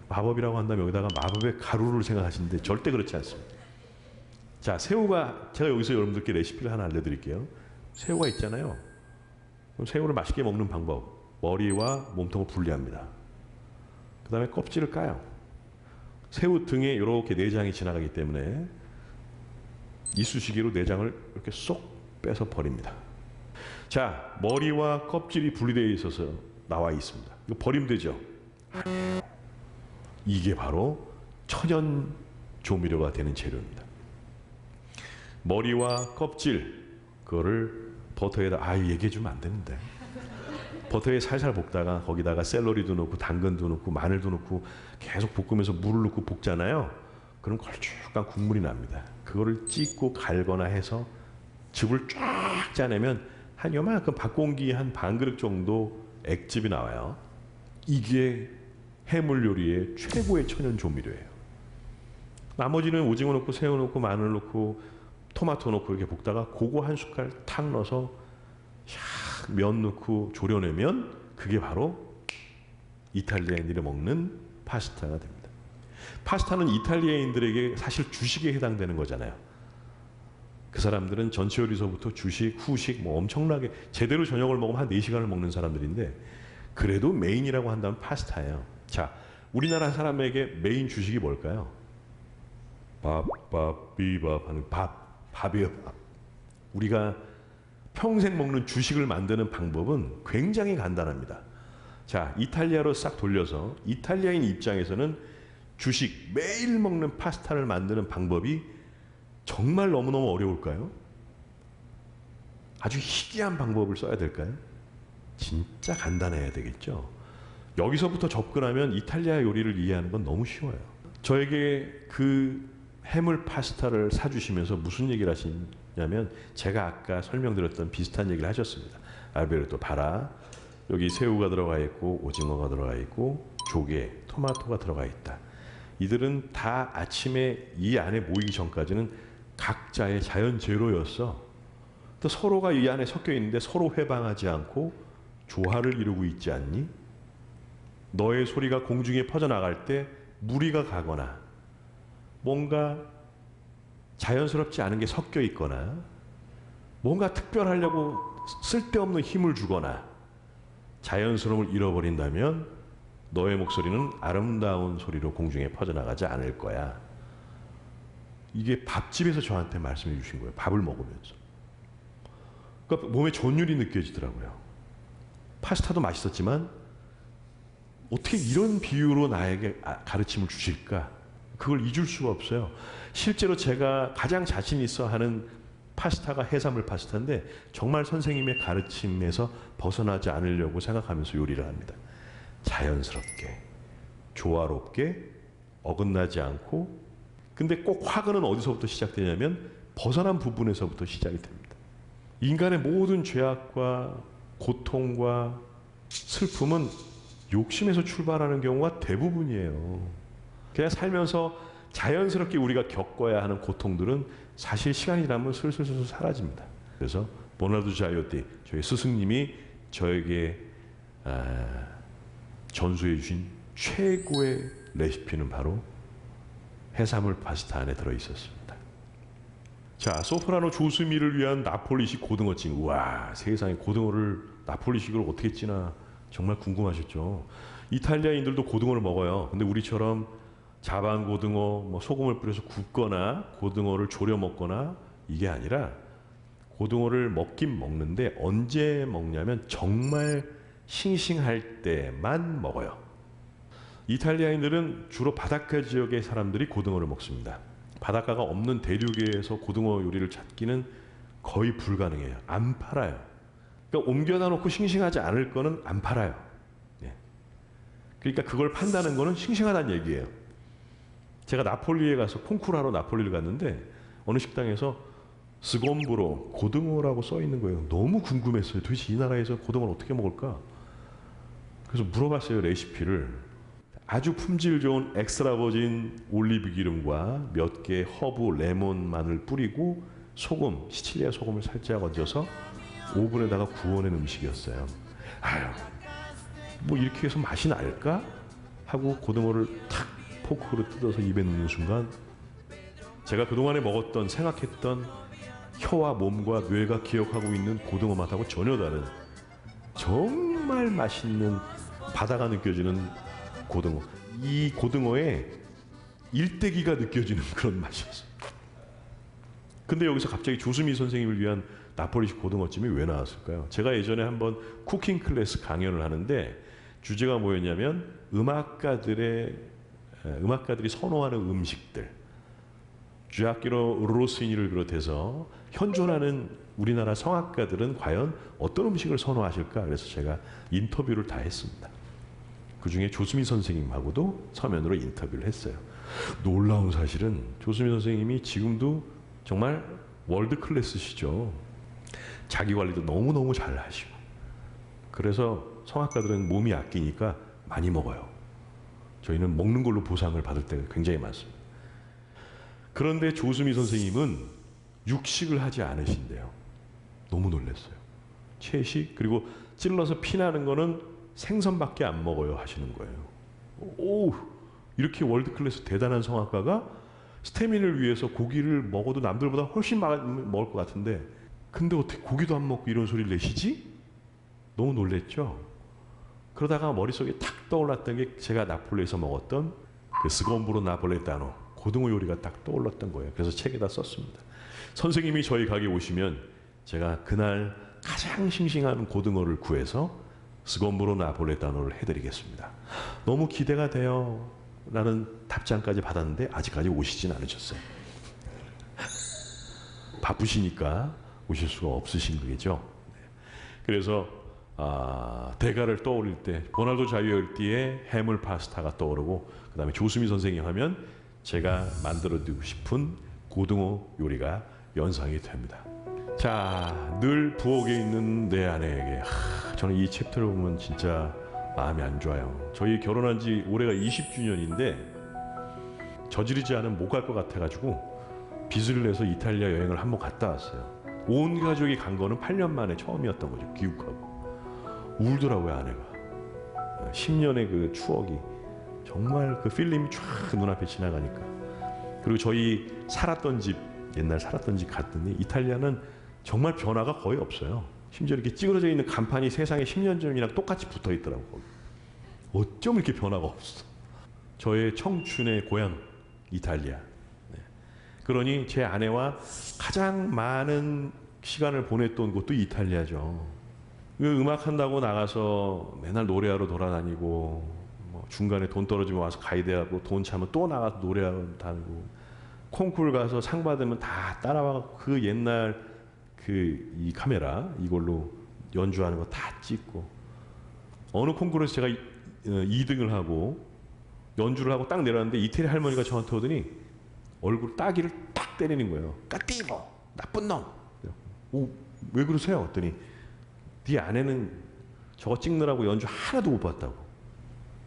마법이라고 한다면 여기다가 마법의 가루를 생각하시는데 절대 그렇지 않습니다. 자, 새우가 제가 여기서 여러분들께 레시피를 하나 알려드릴게요. 새우가 있잖아요. 그럼 새우를 맛있게 먹는 방법 머리와 몸통을 분리합니다. 그 다음에 껍질을 까요. 새우 등에 이렇게 내장이 지나가기 때문에 이쑤시개로 내장을 이렇게 쏙 빼서 버립니다. 자, 머리와 껍질이 분리되어 있어서 나와 있습니다. 이거 버리면 되죠? 아니에요. 이게 바로 천연 조미료가 되는 재료입니다. 머리와 껍질 그거를 버터에다 얘기해 주면 안 되는데 버터에 살살 볶다가 거기다가 샐러리도 넣고 당근도 넣고 마늘도 넣고 계속 볶으면서 물을 넣고 볶잖아요. 그럼 걸쭉한 국물이 납니다. 그거를 찢고 갈거나 해서 즙을 쫙 짜내면 한 요만큼 밥공기 한 반 그릇 정도 액즙이 나와요. 이게 해물 요리의 최고의 천연 조미료예요. 나머지는 오징어 넣고 새우 넣고 마늘 넣고 토마토 넣고 이렇게 볶다가 그거 한 숟갈 탁 넣어서 면 넣고 졸여내면 그게 바로 이탈리아인들이 먹는 파스타가 됩니다. 파스타는 이탈리아인들에게 사실 주식에 해당되는 거잖아요. 그 사람들은 전체 요리서부터 주식, 후식 뭐 엄청나게 제대로 저녁을 먹으면 한 4시간을 먹는 사람들인데 그래도 메인이라고 한다면 파스타예요. 자, 우리나라 사람에게 메인 주식이 뭘까요? 비밥 하는 밥이에요. 밥. 우리가 평생 먹는 주식을 만드는 방법은 굉장히 간단합니다. 자, 이탈리아로 싹 돌려서 이탈리아인 입장에서는 주식, 매일 먹는 파스타를 만드는 방법이 정말 너무너무 어려울까요? 아주 희귀한 방법을 써야 될까요? 진짜 간단해야 되겠죠. 여기서부터 접근하면 이탈리아 요리를 이해하는 건 너무 쉬워요. 저에게 그 해물 파스타를 사주시면서 무슨 얘기를 하시냐면 제가 아까 설명드렸던 비슷한 얘기를 하셨습니다. 알베르토 봐라. 여기 새우가 들어가 있고 오징어가 들어가 있고 조개, 토마토가 들어가 있다. 이들은 다 아침에 이 안에 모이기 전까지는 각자의 자연 재료였어. 또 서로가 이 안에 섞여 있는데 서로 회방하지 않고 조화를 이루고 있지 않니? 너의 소리가 공중에 퍼져나갈 때 무리가 가거나 뭔가 자연스럽지 않은 게 섞여 있거나 뭔가 특별하려고 쓸데없는 힘을 주거나 자연스러움을 잃어버린다면 너의 목소리는 아름다운 소리로 공중에 퍼져나가지 않을 거야. 이게 밥집에서 저한테 말씀해 주신 거예요. 밥을 먹으면서. 그러니까 몸에 전율이 느껴지더라고요. 파스타도 맛있었지만 어떻게 이런 비유로 나에게 가르침을 주실까? 그걸 잊을 수가 없어요. 실제로 제가 가장 자신 있어 하는 파스타가 해산물 파스타인데 정말 선생님의 가르침에서 벗어나지 않으려고 생각하면서 요리를 합니다. 자연스럽게 조화롭게 어긋나지 않고, 근데 꼭 화근은 어디서부터 시작되냐면 벗어난 부분에서부터 시작이 됩니다. 인간의 모든 죄악과 고통과 슬픔은 욕심에서 출발하는 경우가 대부분이에요. 그냥 살면서 자연스럽게 우리가 겪어야 하는 고통들은 사실 시간이 지나면 슬슬 사라집니다. 그래서 버나드 자이어티, 저희 스승님이 저에게 전수해 주신 최고의 레시피는 바로 해산물 파스타 안에 들어있었습니다. 자, 소프라노 조수미를 위한 나폴리식 고등어찜. 우와, 세상에 고등어를 나폴리식으로 어떻게 찌나 정말 궁금하셨죠? 이탈리아인들도 고등어를 먹어요. 근데 우리처럼 자반 고등어, 뭐 소금을 뿌려서 굽거나 고등어를 졸여 먹거나 이게 아니라 고등어를 먹긴 먹는데 언제 먹냐면 정말 싱싱할 때만 먹어요. 이탈리아인들은 주로 바닷가 지역의 사람들이 고등어를 먹습니다. 바닷가가 없는 대륙에서 고등어 요리를 찾기는 거의 불가능해요. 안 팔아요. 그러니까 옮겨다 놓고 싱싱하지 않을 거는 안 팔아요. 네. 그러니까 그걸 판다는 거는 싱싱하다는 얘기예요. 제가 나폴리에 가서 콩쿠르하러 나폴리를 갔는데 어느 식당에서 스곰브로 고등어라고 써 있는 거예요. 너무 궁금했어요. 도대체 이 나라에서 고등어를 어떻게 먹을까? 그래서 물어봤어요, 레시피를. 아주 품질 좋은 엑스트라 버진 올리브 기름과 몇 개 허브, 레몬, 마늘 뿌리고 소금, 시칠리아 소금을 살짝 얹어서 오븐에다가 구워낸 음식이었어요. 아유, 뭐 이렇게 해서 맛이 날까? 하고 고등어를 탁 포크로 뜯어서 입에 넣는 순간 제가 그동안에 먹었던, 생각했던 혀와 몸과 뇌가 기억하고 있는 고등어 맛하고 전혀 다른 정말 맛있는 바다가 느껴지는 고등어. 이 고등어의 일대기가 느껴지는 그런 맛이었어요. 근데 여기서 갑자기 조수미 선생님을 위한 나폴리식 고등어찜이 왜 나왔을까요? 제가 예전에 한번 쿠킹 클래스 강연을 하는데 주제가 뭐였냐면 음악가들이 선호하는 음식들. 주아키노 로시니를 비롯해서 현존하는 우리나라 성악가들은 과연 어떤 음식을 선호하실까? 그래서 제가 인터뷰를 다 했습니다. 그중에 조수미 선생님하고도 서면으로 인터뷰를 했어요. 놀라운 사실은 조수미 선생님이 지금도 정말 월드 클래스시죠. 자기 관리도 너무너무 잘 하시고. 그래서 성악가들은 몸이 아끼니까 많이 먹어요. 저희는 먹는 걸로 보상을 받을 때가 굉장히 많습니다. 그런데 조수미 선생님은 육식을 하지 않으신대요. 너무 놀랐어요. 채식, 그리고 찔러서 피나는 거는 생선밖에 안 먹어요 하시는 거예요. 오, 이렇게 월드클래스 대단한 성악가가 스태민을 위해서 고기를 먹어도 남들보다 훨씬 먹을 것 같은데 근데 어떻게 고기도 안 먹고 이런 소리를 내시지? 너무 놀랬죠? 그러다가 머릿속에 탁 떠올랐던 게 제가 나폴리에서 먹었던 그 스곰브로 나폴레타노 고등어 요리가 딱 떠올랐던 거예요. 그래서 책에다 썼습니다. 선생님이 저희 가게 오시면 제가 그날 가장 싱싱한 고등어를 구해서 스곰브로 나폴레타노를 해드리겠습니다. 너무 기대가 돼요. 라는 답장까지 받았는데 아직까지 오시진 않으셨어요. 바쁘시니까 오실 수가 없으신 거겠죠. 그래서 대가를 떠올릴 때 버나르도 자이어티의 해물 파스타가 떠오르고 그 다음에 조수미 선생님 하면 제가 만들어드리고 싶은 고등어 요리가 연상이 됩니다. 자, 늘 부엌에 있는 내 아내에게 저는 이 챕터를 보면 진짜 마음이 안 좋아요. 저희 결혼한 지 올해가 20주년인데 저지르지 않으면 못 갈 것 같아가지고 빚을 내서 이탈리아 여행을 한번 갔다 왔어요. 온 가족이 간 거는 8년 만에 처음이었던 거죠. 귀국하고 울더라고요 아내가. 10년의 그 추억이 정말 그 필름이 쫙 눈앞에 지나가니까. 그리고 저희 살았던 집, 옛날 살았던 집 갔더니 이탈리아는 정말 변화가 거의 없어요. 심지어 이렇게 찌그러져 있는 간판이 세상에 10년 전이랑 똑같이 붙어 있더라고요. 어쩜 이렇게 변화가 없어. 저의 청춘의 고향 이탈리아. 네. 그러니 제 아내와 가장 많은 시간을 보냈던 곳도 이탈리아죠. 음악 한다고 나가서 맨날 노래하러 돌아다니고 뭐 중간에 돈 떨어지면 와서 가이드하고 돈 차면 또 나가서 노래하러 다니고 콩쿠르 가서 상 받으면 다 따라와서 그 옛날 그 이 카메라 이걸로 연주하는 거 다 찍고 어느 콩쿠르에서 제가 2등을 하고 연주를 하고 딱 내려왔는데 이태리 할머니가 저한테 오더니 얼굴 따귀를 딱 때리는 거예요. 까띠보 나쁜 놈. 오, 왜 그러세요? 했더니 네 아내는 저거 찍느라고 연주 하나도 못 봤다고.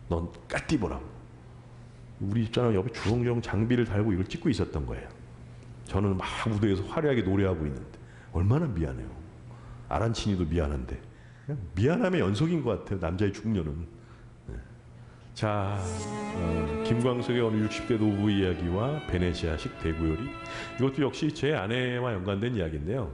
넌 까띠보라고. 우리 집사람 옆에 주렁주렁 장비를 달고 이걸 찍고 있었던 거예요. 저는 막 무대에서 화려하게 노래하고 있는데 얼마나 미안해요. 아란치니도 미안한데 그냥 미안함의 연속인 것 같아요. 남자의 중년은. 네. 자, 김광석의 어느 60대 노부 이야기와 베네치아식 대구 요리. 이것도 역시 제 아내와 연관된 이야기인데요.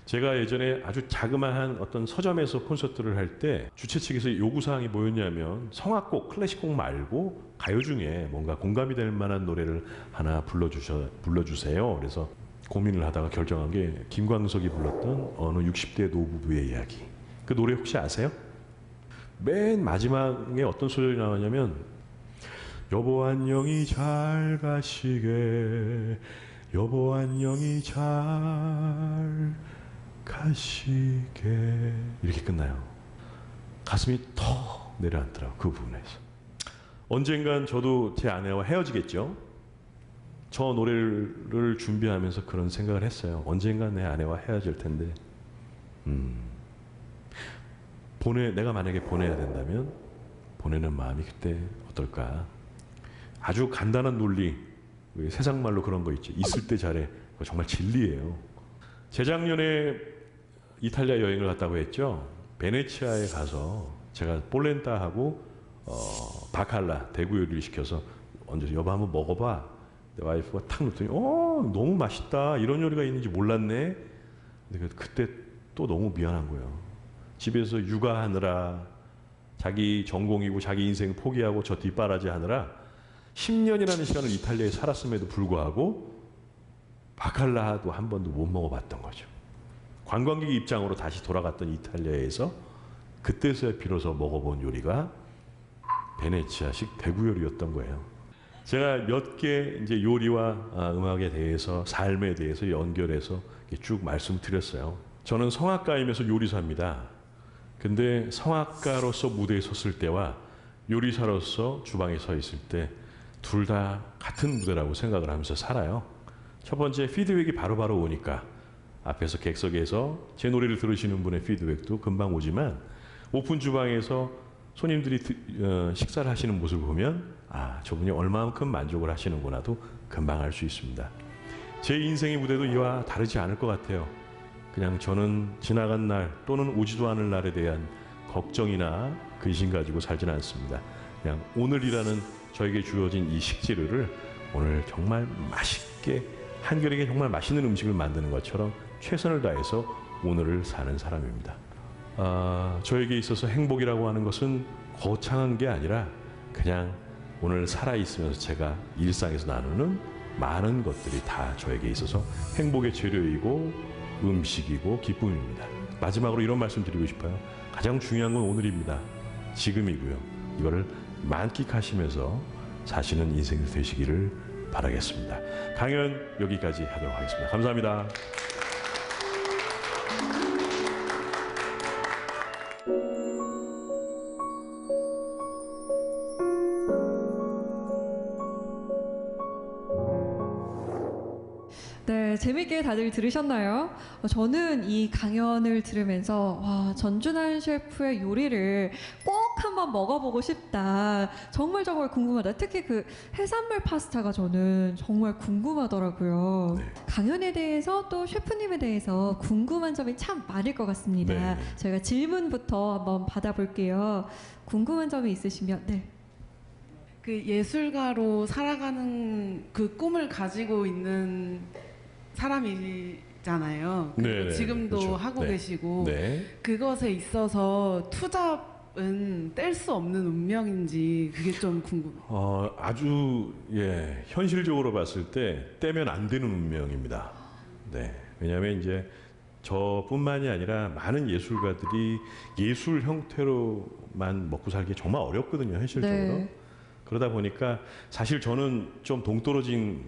제가 예전에 아주 자그마한 어떤 서점에서 콘서트를 할 때 주최 측에서 요구사항이 뭐였냐면 성악곡, 클래식곡 말고 가요 중에 뭔가 공감이 될 만한 노래를 하나 불러주세요. 그래서 고민을 하다가 결정한 게 김광석이 불렀던 어느 60대 노부부의 이야기. 그 노래 혹시 아세요? 맨 마지막에 어떤 소절이 나왔냐면 여보 안녕히 잘 가시게 여보 안녕히 잘 가시게 이렇게 끝나요. 가슴이 턱 내려앉더라고요. 그 부분에서. 언젠간 저도 제 아내와 헤어지겠죠. 저 노래를 준비하면서 그런 생각을 했어요. 언젠간 내 아내와 헤어질 텐데 내가 만약에 보내야 된다면 보내는 마음이 그때 어떨까. 아주 간단한 논리, 세상 말로 그런 거 있지. 있을 때 잘해. 그거 정말 진리예요. 재작년에 이탈리아 여행을 갔다고 했죠. 베네치아에 가서 제가 폴렌타하고 바칼라 대구 요리를 시켜서 얹어서 여보 한번 먹어봐. 내 와이프가 탁 놓더니 너무 맛있다. 이런 요리가 있는지 몰랐네. 근데 그때 또 너무 미안한 거예요. 집에서 육아하느라 자기 전공이고 자기 인생 포기하고 저 뒷바라지 하느라 10년이라는 시간을 이탈리아에 살았음에도 불구하고 바칼라도 한 번도 못 먹어봤던 거죠. 관광객 입장으로 다시 돌아갔던 이탈리아에서 그때서야 비로소 먹어본 요리가 베네치아식 대구 요리였던 거예요. 제가 몇 개 이제 요리와 음악에 대해서 삶에 대해서 연결해서 쭉 말씀드렸어요. 저는 성악가이면서 요리사입니다. 근데 성악가로서 무대에 섰을 때와 요리사로서 주방에 서 있을 때 둘 다 같은 무대라고 생각을 하면서 살아요. 첫 번째 피드백이 바로바로 오니까 앞에서 객석에서 제 노래를 들으시는 분의 피드백도 금방 오지만 오픈 주방에서 손님들이 식사를 하시는 모습을 보면 저분이 얼마만큼 만족을 하시는구나도 금방 알 수 있습니다. 제 인생의 무대도 이와 다르지 않을 것 같아요. 그냥 저는 지나간 날 또는 오지도 않을 날에 대한 걱정이나 근심 가지고 살지는 않습니다. 그냥 오늘이라는 저에게 주어진 이 식재료를 오늘 정말 맛있게 한결에게 정말 맛있는 음식을 만드는 것처럼 최선을 다해서 오늘을 사는 사람입니다. 저에게 있어서 행복이라고 하는 것은 거창한 게 아니라 그냥 오늘 살아있으면서 제가 일상에서 나누는 많은 것들이 다 저에게 있어서 행복의 재료이고 음식이고 기쁨입니다. 마지막으로 이런 말씀 드리고 싶어요. 가장 중요한 건 오늘입니다. 지금이고요. 이거를 만끽하시면서 사시는 인생이 되시기를 바라겠습니다. 강연 여기까지 하도록 하겠습니다. 감사합니다. 네, 재밌게 다들 들으셨나요? 저는 이 강연을 들으면서 와, 전준환 셰프의 요리를 꼭 한번 먹어보고 싶다. 정말 궁금하다. 특히 그 해산물 파스타가 저는 정말 궁금하더라고요. 네. 강연에 대해서 또 셰프님에 대해서 궁금한 점이 참 많을 것 같습니다. 네. 저희가 질문부터 한번 받아볼게요. 궁금한 점이 있으시면 네. 그 예술가로 살아가는 그 꿈을 가지고 있는 사람이잖아요. 네, 지금도 그렇죠. 하고 네. 계시고 네. 그것에 있어서 투잡은 뗄 수 없는 운명인지 그게 좀 궁금해요. 아주 현실적으로 봤을 때 떼면 안 되는 운명입니다. 네. 왜냐하면 이제 저뿐만이 아니라 많은 예술가들이 예술 형태로만 먹고 살기 정말 어렵거든요, 현실적으로. 네. 그러다 보니까 사실 저는 좀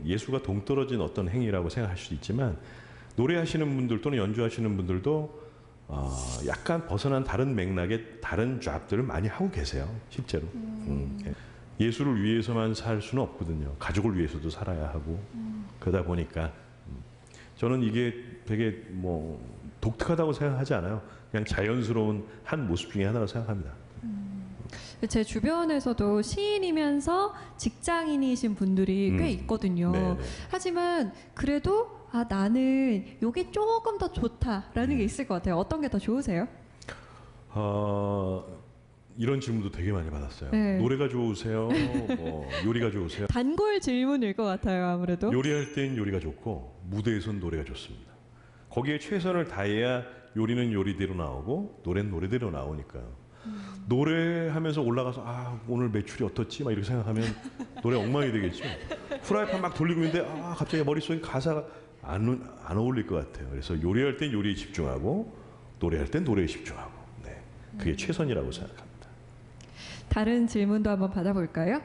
예술과 동떨어진 어떤 행위라고 생각할 수도 있지만 노래하시는 분들 또는 연주하시는 분들도 약간 벗어난 다른 맥락의 다른 잡들을 많이 하고 계세요, 실제로. 예수를 위해서만 살 수는 없거든요. 가족을 위해서도 살아야 하고 그러다 보니까 저는 이게 되게 뭐 독특하다고 생각하지 않아요. 그냥 자연스러운 한 모습 중에 하나라고 생각합니다. 제 주변에서도 시인이면서 직장인이신 분들이 꽤 있거든요. 네네. 하지만 그래도 나는 이게 조금 더 좋다라는 게 있을 것 같아요. 어떤 게 더 좋으세요? 이런 질문도 되게 많이 받았어요. 네. 노래가 좋으세요? 뭐 요리가 좋으세요? 단골 질문일 것 같아요, 아무래도. 요리할 땐 요리가 좋고 무대에선 노래가 좋습니다. 거기에 최선을 다해야 요리는 요리대로 나오고 노래는 노래대로 나오니까요. 노래하면서 올라가서 오늘 매출이 어떻지? 막 이렇게 생각하면 노래 엉망이 되겠죠. 프라이팬 막 돌리고 있는데 갑자기 머릿속에 가사가 안 어울릴 것 같아요. 그래서 요리할 땐 요리에 집중하고 노래할 땐 노래에 집중하고 그게 최선이라고 생각합니다. 다른 질문도 한번 받아볼까요?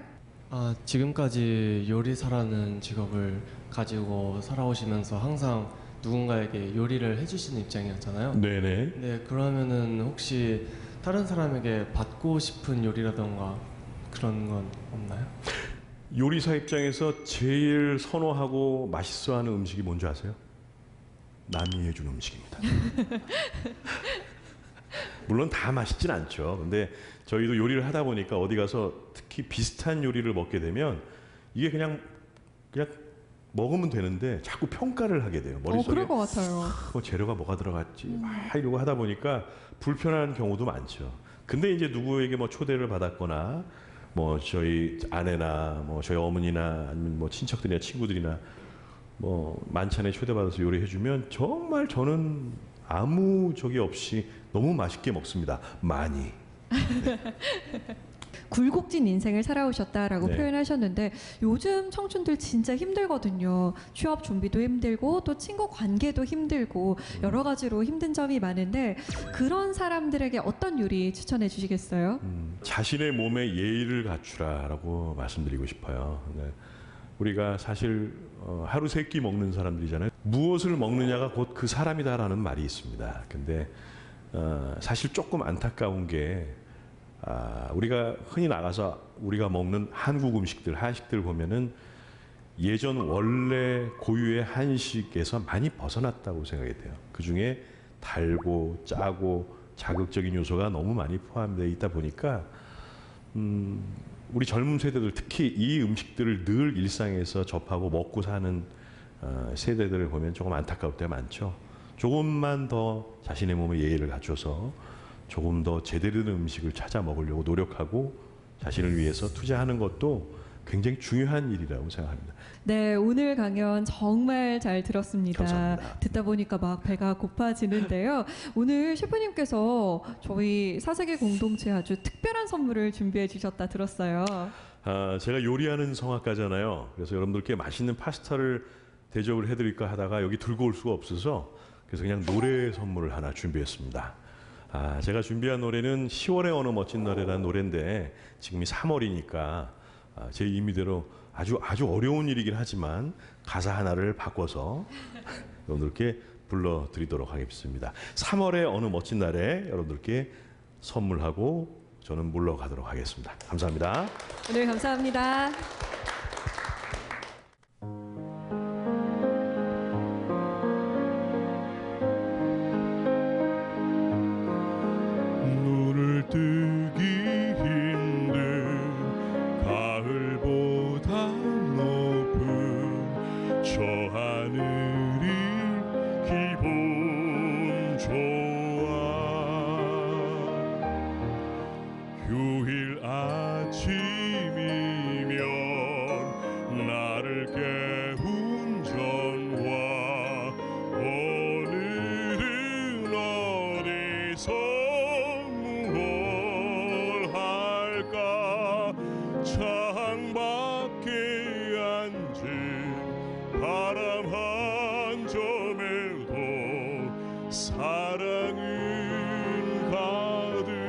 지금까지 요리사라는 직업을 가지고 살아오시면서 항상 누군가에게 요리를 해주시는 입장이었잖아요. 네네. 네, 그러면은 혹시 다른 사람에게 받고 싶은 요리라던가 그런 건 없나요? 요리사 입장에서 제일 선호하고 맛있어하는 음식이 뭔지 아세요? 남이 해준 음식입니다. 물론 다 맛있진 않죠. 근데 저희도 요리를 하다 보니까 어디 가서 특히 비슷한 요리를 먹게 되면 이게 그냥 먹으면 되는데 자꾸 평가를 하게 돼요. 머릿속에 그럴 것 같아요. 재료가 뭐가 들어갔지 이러고 하다 보니까 불편한 경우도 많죠. 근데 이제 누구에게 뭐 초대를 받았거나 뭐 저희 아내나 뭐 저희 어머니나 아니면 뭐 친척들이나 친구들이나 뭐 만찬에 초대받아서 요리해주면 정말 저는 아무 적이 없이 너무 맛있게 먹습니다. 많이. 네. 굴곡진 인생을 살아오셨다라고 네. 표현하셨는데 요즘 청춘들 진짜 힘들거든요. 취업 준비도 힘들고 또 친구 관계도 힘들고 여러 가지로 힘든 점이 많은데 그런 사람들에게 어떤 요리 추천해 주시겠어요? 자신의 몸에 예의를 갖추라라고 말씀드리고 싶어요. 네. 우리가 사실 하루 세 끼 먹는 사람들이잖아요. 무엇을 먹느냐가 곧 그 사람이다라는 말이 있습니다. 근데 사실 조금 안타까운 게 우리가 흔히 나가서 우리가 먹는 한국 음식들, 한식들 보면은 예전 원래 고유의 한식에서 많이 벗어났다고 생각이 돼요. 그 중에 달고 짜고 자극적인 요소가 너무 많이 포함되어 있다 보니까 우리 젊은 세대들 특히 이 음식들을 늘 일상에서 접하고 먹고 사는 세대들을 보면 조금 안타까울 때가 많죠. 조금만 더 자신의 몸에 예의를 갖춰서 조금 더 제대로 된 음식을 찾아 먹으려고 노력하고 자신을 위해서 투자하는 것도 굉장히 중요한 일이라고 생각합니다. 네, 오늘 강연 정말 잘 들었습니다. 감사합니다. 듣다 보니까 막 배가 고파지는데요. 오늘 셰프님께서 저희 사세계 공동체 아주 특별한 선물을 준비해 주셨다 들었어요. 제가 요리하는 성악가잖아요. 그래서 여러분들께 맛있는 파스타를 대접을 해드릴까 하다가 여기 들고 올 수가 없어서 그래서 그냥 노래 선물을 하나 준비했습니다. 제가 준비한 노래는 10월의 어느 멋진 날이라는 노래인데 지금이 3월이니까 제 임의대로 아주 어려운 일이긴 하지만 가사 하나를 바꿔서 여러분들께 불러드리도록 하겠습니다. 3월의 어느 멋진 날에 여러분들께 선물하고 저는 물러가도록 하겠습니다. 감사합니다. 오늘 감사합니다. 눈을 뜨기 힘든 가을보다 높은 저 하늘이 기분 좋아. 휴일 아침이면 나를 깨운 전화 오늘은 어디서 창밖에 앉은 바람 한 점에도 사랑은 가득한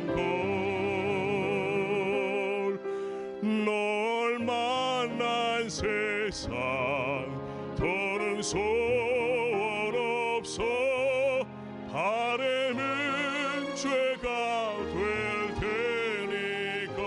걸. 널 만난 세상 더는 소원 없어. 바람은 죄가 될 테니까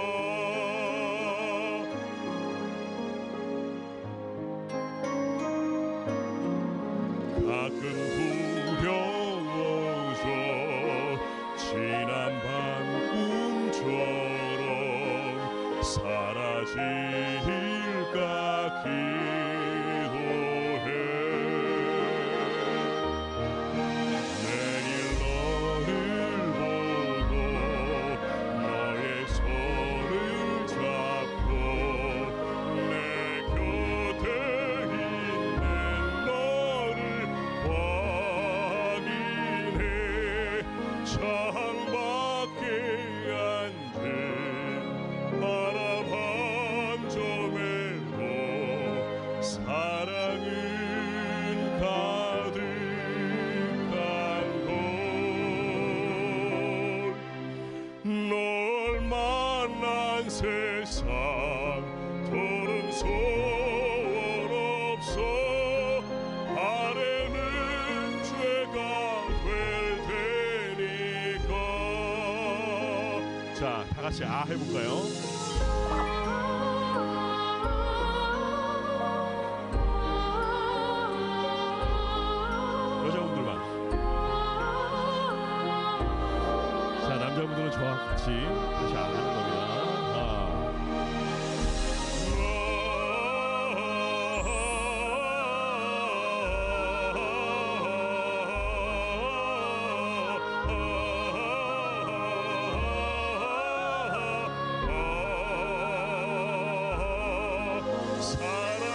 사라질까 기도해. 내일 너를 보고 너의 손을 잡고 내 곁에 있는 너를 확인해. 창밖에 앉은 바람 한 점에도 사랑은 가득한 걸. 널 만난 세상 더는 소원 없어. 바래는 죄가 될 테니까. 자, 다 같이 아 해볼까요? 여자분들만. 자, 남자분들은 저와 같이 다시 아 하는 겁니다.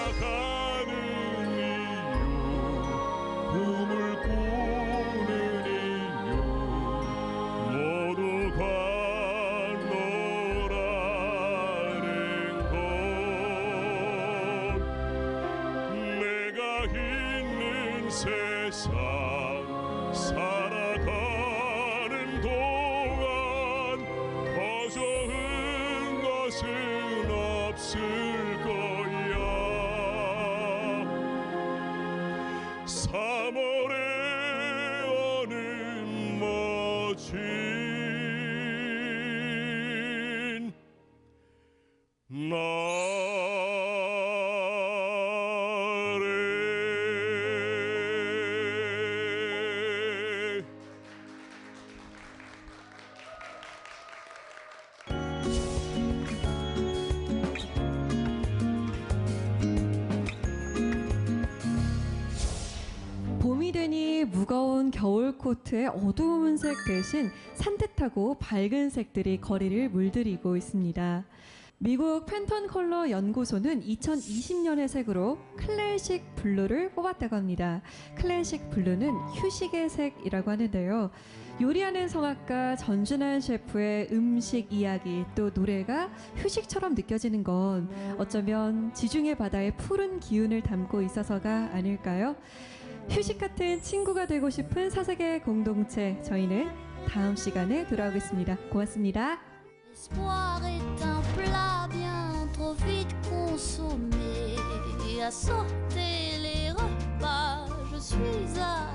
살아가는 이유, 꿈을 꾸는 이유 모두가 너라는 것. 내가 있는 세상 살아가는 동안 더 좋은 것은 없을 거야. 3월의 어느 멋진 날에. 봄이 되니 무거운 겨울 코트의 어두운 색 대신 산뜻하고 밝은 색들이 거리를 물들이고 있습니다. 미국 팬톤 컬러 연구소는 2020년의 색으로 클래식 블루를 뽑았다고 합니다. 클래식 블루는 휴식의 색이라고 하는데요. 요리하는 성악가 전준환 셰프의 음식 이야기 또 노래가 휴식처럼 느껴지는 건 어쩌면 지중해 바다의 푸른 기운을 담고 있어서가 아닐까요? 휴식 같은 친구가 되고 싶은 사색의 공동체, 저희는 다음 시간에 돌아오겠습니다. 고맙습니다. L'espoir est un plat bien trop vite consommé. À sauter les repas, je suis à